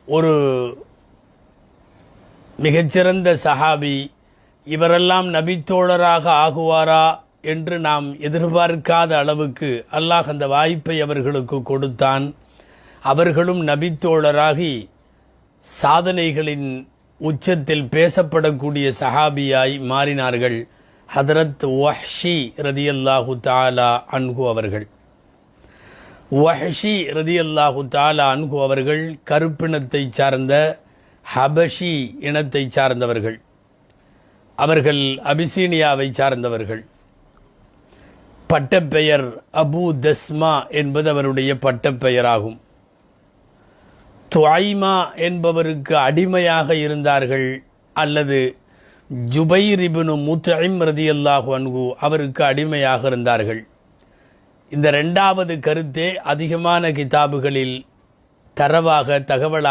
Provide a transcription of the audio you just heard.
ஒரு மிகச்சிறந்த சஹாபி. இவரெல்லாம் நபித்தோழராக ஆகுவாரா என்று நாம் எதிர்பார்க்காத அளவுக்கு அல்லாஹ் அந்த வாய்ப்பை அவர்களுக்கு கொடுத்தான். அவர்களும் நபித்தோழராகி சாதனைகளின் உச்சத்தில் பேசப்படக்கூடிய சஹாபியாய் மாறினார்கள். ஹதரத் வஹ்ஷி ரதியல்லாஹு தஆலா அன்ஹு அவர்கள். வஹ்ஷி ரதியல்லாஹு தஆலா அன்ஹு அவர்கள் கருப்பினத்தை சார்ந்த ஹபஷி இனத்தை சார்ந்தவர்கள். அவர்கள் அபிசீனியாவை சார்ந்தவர்கள். பட்டப்பெயர் அபு தஸ்மா என்பது அவருடைய பட்டப்பெயராகும். துஐமா என்பவருக்கு அடிமையாக இருந்தார்கள், அல்லது ஜுபைர் இப்னு முத்இம் ரதியல்லாஹு அன்ஹு அவருக்கு அடிமையாக இருந்தார்கள். இந்த இரண்டாவது கருத்தே அதிகமான கிதாபுகளில் தரவாக தகவலாக